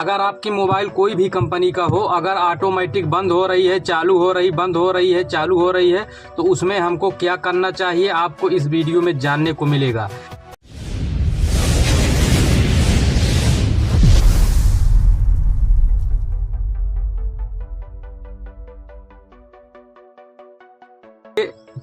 अगर आपकी मोबाइल कोई भी कंपनी का हो, अगर ऑटोमेटिक बंद हो रही है, चालू हो रही, बंद हो रही है, चालू हो रही है, तो उसमें हमको क्या करना चाहिए आपको इस वीडियो में जानने को मिलेगा।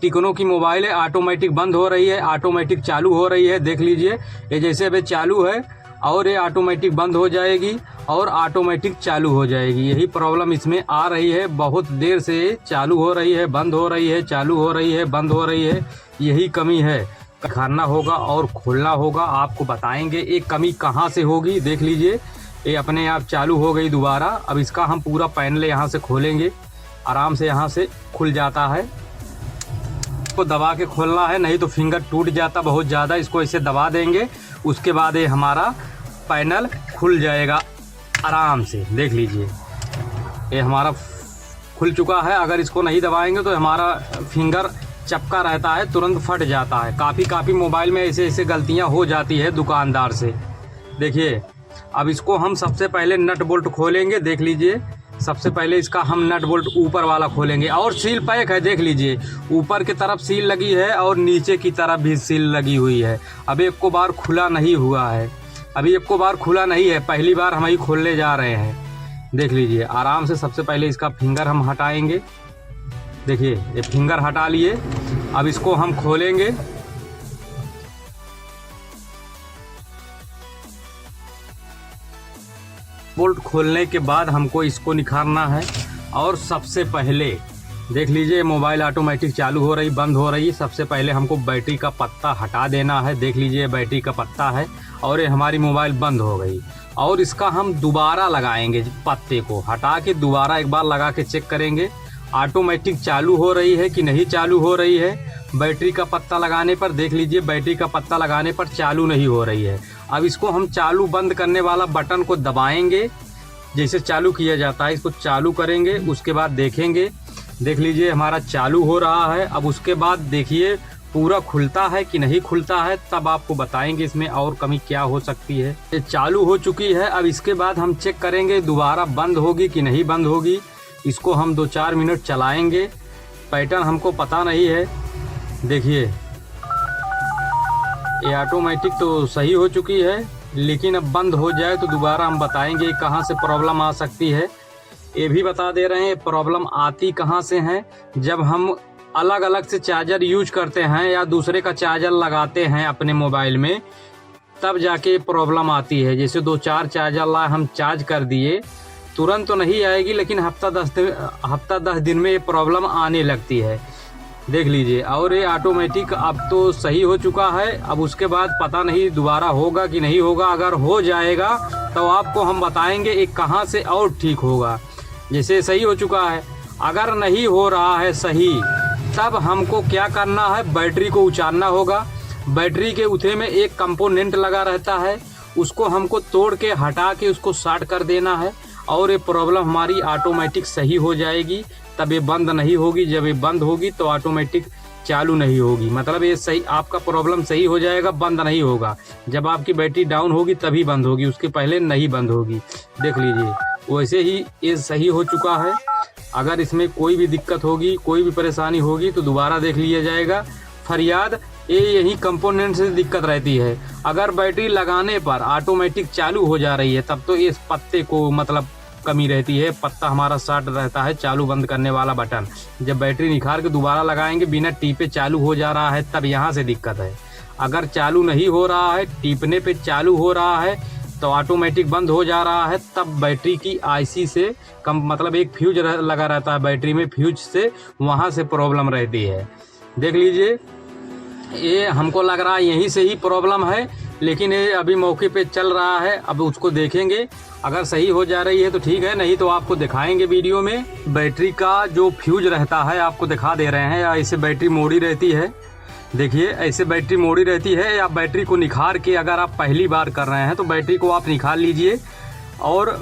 टेक्नो की मोबाइल है, ऑटोमेटिक बंद हो रही है, ऑटोमेटिक चालू हो रही है। देख लीजिए, ये जैसे अभी चालू है और ये ऑटोमेटिक बंद हो जाएगी और ऑटोमेटिक चालू हो जाएगी। यही प्रॉब्लम इसमें आ रही है। बहुत देर से चालू हो रही है, बंद हो रही है, चालू हो रही है, बंद हो रही है। यही कमी है, खाना होगा और खोलना होगा। आपको बताएंगे ये कमी कहाँ से होगी। देख लीजिए, ये अपने आप चालू हो गई दोबारा। अब इसका हम पूरा पैनल यहाँ से खोलेंगे, आराम से यहाँ से खुल जाता है। को दबा के खोलना है, नहीं तो फिंगर टूट जाता बहुत ज़्यादा। इसको ऐसे दबा देंगे, उसके बाद ये हमारा पैनल खुल जाएगा आराम से। देख लीजिए, ये हमारा खुल चुका है। अगर इसको नहीं दबाएंगे तो हमारा फिंगर चपका रहता है, तुरंत फट जाता है। काफ़ी मोबाइल में ऐसे गलतियां हो जाती है दुकानदार से। देखिए, अब इसको हम सबसे पहले नट बोल्ट खोलेंगे। देख लीजिए, सबसे पहले इसका हम नट बोल्ट ऊपर वाला खोलेंगे और सील पैक है। देख लीजिए, ऊपर की तरफ सील लगी है और नीचे की तरफ भी सील लगी हुई है। अभी एक को बार खुला नहीं हुआ है, अभी एक को बार खुला नहीं है, पहली बार हम ही खोलने जा रहे हैं। देख लीजिए, आराम से सबसे पहले इसका फिंगर हम हटाएंगे। देखिए, ये फिंगर हटा लिए। अब इसको हम खोलेंगे। बोल्ट खोलने के बाद हमको इसको निखारना है और सबसे पहले देख लीजिए, मोबाइल ऑटोमेटिक चालू हो रही, बंद हो रही। सबसे पहले हमको बैटरी का पत्ता हटा देना है। देख लीजिए, बैटरी का पत्ता है और ये हमारी मोबाइल बंद हो गई। और इसका हम दोबारा लगाएंगे, पत्ते को हटा के दोबारा एक बार लगा के चेक करेंगे ऑटोमेटिक चालू हो रही है कि नहीं चालू हो रही है। बैटरी का पत्ता लगाने पर देख लीजिए, बैटरी का पत्ता लगाने पर चालू नहीं हो रही है। अब इसको हम चालू बंद करने वाला बटन को दबाएंगे, जैसे चालू किया जाता है इसको चालू करेंगे। उसके बाद देखेंगे, देख लीजिए हमारा चालू हो रहा है। अब उसके बाद देखिए पूरा खुलता है कि नहीं खुलता है, तब आपको बताएंगे इसमें और कमी क्या हो सकती है। ये चालू हो चुकी है। अब इसके बाद हम चेक करेंगे दोबारा बंद होगी कि नहीं बंद होगी। इसको हम 2-4 मिनट चलाएंगे। पैटर्न हमको पता नहीं है। देखिए, ये ऑटोमेटिक तो सही हो चुकी है, लेकिन अब बंद हो जाए तो दोबारा हम बताएंगे कहाँ से प्रॉब्लम आ सकती है। ये भी बता दे रहे हैं प्रॉब्लम आती कहाँ से है। जब हम अलग अलग से चार्जर यूज करते हैं या दूसरे का चार्जर लगाते हैं अपने मोबाइल में, तब जाके प्रॉब्लम आती है। जैसे 2-4 चार्जर ला हम चार्ज कर दिए, तुरंत तो नहीं आएगी, लेकिन हफ्ता 10 दिन में ये प्रॉब्लम आने लगती है। देख लीजिए, और ये ऑटोमेटिक अब तो सही हो चुका है। अब उसके बाद पता नहीं दोबारा होगा कि नहीं होगा। अगर हो जाएगा तो आपको हम बताएंगे एक कहाँ से और ठीक होगा। जैसे सही हो चुका है, अगर नहीं हो रहा है सही, तब हमको क्या करना है, बैटरी को उचारना होगा। बैटरी के उथे में एक कंपोनेंट लगा रहता है, उसको हमको तोड़ के हटा के उसको शॉर्ट कर देना है और ये प्रॉब्लम हमारी ऑटोमेटिक सही हो जाएगी। तब ये बंद नहीं होगी। जब ये बंद होगी तो ऑटोमेटिक चालू नहीं होगी। मतलब ये सही, आपका प्रॉब्लम सही हो जाएगा, बंद नहीं होगा। जब आपकी बैटरी डाउन होगी तभी बंद होगी, उसके पहले नहीं बंद होगी। देख लीजिए, वैसे ही ये सही हो चुका है। अगर इसमें कोई भी दिक्कत होगी, कोई भी परेशानी होगी तो दोबारा देख लिया जाएगा। फरियाद ये यही कंपोनेंट से दिक्कत रहती है। अगर बैटरी लगाने पर ऑटोमेटिक चालू हो जा रही है, तब तो इस पत्ते को मतलब कमी रहती है। पत्ता हमारा शॉर्ट रहता है, चालू बंद करने वाला बटन। जब बैटरी निखार के दोबारा लगाएंगे, बिना टीपे चालू हो जा रहा है, तब यहाँ से दिक्कत है। अगर चालू नहीं हो रहा है, टीपने पे चालू हो रहा है, तो ऑटोमेटिक बंद हो जा रहा है, तब बैटरी की आईसी से कम, मतलब एक फ्यूज लगा रहता है बैटरी में, फ्यूज से वहाँ से प्रॉब्लम रहती है। देख लीजिए, ये हमको लग रहा है यहीं से ही प्रॉब्लम है, लेकिन ये अभी मौके पे चल रहा है। अब उसको देखेंगे, अगर सही हो जा रही है तो ठीक है, नहीं तो आपको दिखाएंगे वीडियो में। बैटरी का जो फ्यूज रहता है आपको दिखा दे रहे हैं। या ऐसे बैटरी मोड़ी रहती है, देखिए ऐसे बैटरी मोड़ी रहती है। या बैटरी को निखार के, अगर आप पहली बार कर रहे हैं तो बैटरी को आप निकाल लीजिए। और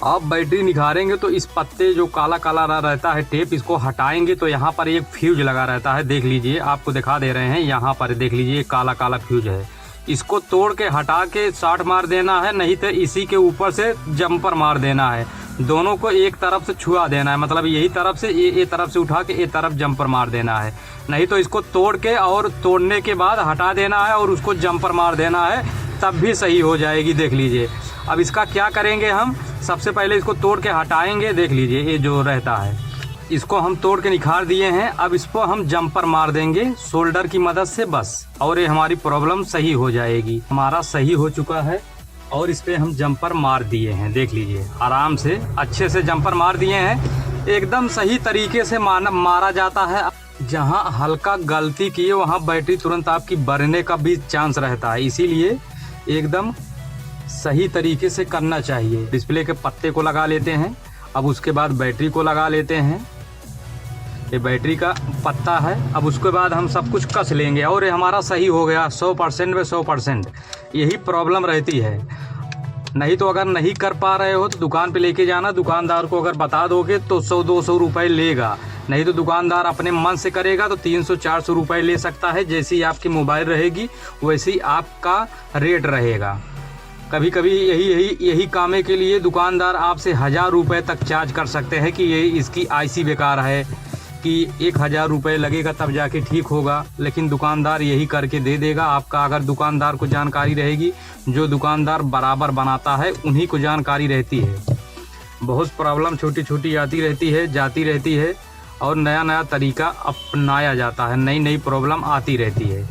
आप बैटरी निखारेंगे तो इस पत्ते जो काला काला रहता है टेप, इसको हटाएंगे तो यहाँ पर एक फ्यूज लगा रहता है। देख लीजिए, आपको दिखा दे रहे हैं, यहाँ पर देख लीजिए काला काला फ्यूज है। इसको तोड़ के हटा के शॉर्ट मार देना है, नहीं तो इसी के ऊपर से जंपर मार देना है। दोनों को एक तरफ से छुआ देना है, मतलब यही तरफ से ये तरफ से उठा के ये तरफ जंपर मार देना है। नहीं तो इसको तोड़ के और तोड़ने के बाद हटा देना है और उसको जंपर मार देना है, तब भी सही हो जाएगी। देख लीजिए। अब इसका क्या करेंगे, हम सबसे पहले इसको तोड़ के हटाएंगे। देख लीजिए ये जो रहता है, इसको हम तोड़ के निखार दिए हैं। अब इसको हम जंपर मार देंगे शोल्डर की मदद से बस, और ये हमारी प्रॉब्लम सही हो जाएगी। हमारा सही हो चुका है और इस पे हम जंपर मार दिए हैं। देख लीजिए, आराम से अच्छे से जंपर मार दिए हैं। एकदम सही तरीके से मारा जाता है। जहां हल्का गलती किए वहां बैटरी तुरंत आपकी बढ़ने का भी चांस रहता है, इसीलिए एकदम सही तरीके से करना चाहिए। डिस्प्ले के पत्ते को लगा लेते हैं। अब उसके बाद बैटरी को लगा लेते हैं। ये बैटरी का पत्ता है। अब उसके बाद हम सब कुछ कस लेंगे और ये हमारा सही हो गया 100% में 100%। यही प्रॉब्लम रहती है। नहीं तो अगर नहीं कर पा रहे हो तो दुकान पे लेके जाना। दुकानदार को अगर बता दोगे तो 100-200 रुपये लेगा, नहीं तो दुकानदार अपने मन से करेगा तो 300-400 रुपये ले सकता है। जैसी आपकी मोबाइल रहेगी वैसी आपका रेट रहेगा। कभी कभी यही कामे के लिए दुकानदार आपसे 1000 रुपये तक चार्ज कर सकते हैं कि ये इसकी आईसी बेकार है, कि 1000 रुपये लगेगा तब जाके ठीक होगा। लेकिन दुकानदार यही करके दे देगा आपका। अगर दुकानदार को जानकारी रहेगी, जो दुकानदार बराबर बनाता है उन्हीं को जानकारी रहती है। बहुत प्रॉब्लम छोटी छोटी आती रहती है, जाती रहती है, और नया नया तरीका अपनाया जाता है। नई नई प्रॉब्लम आती रहती है।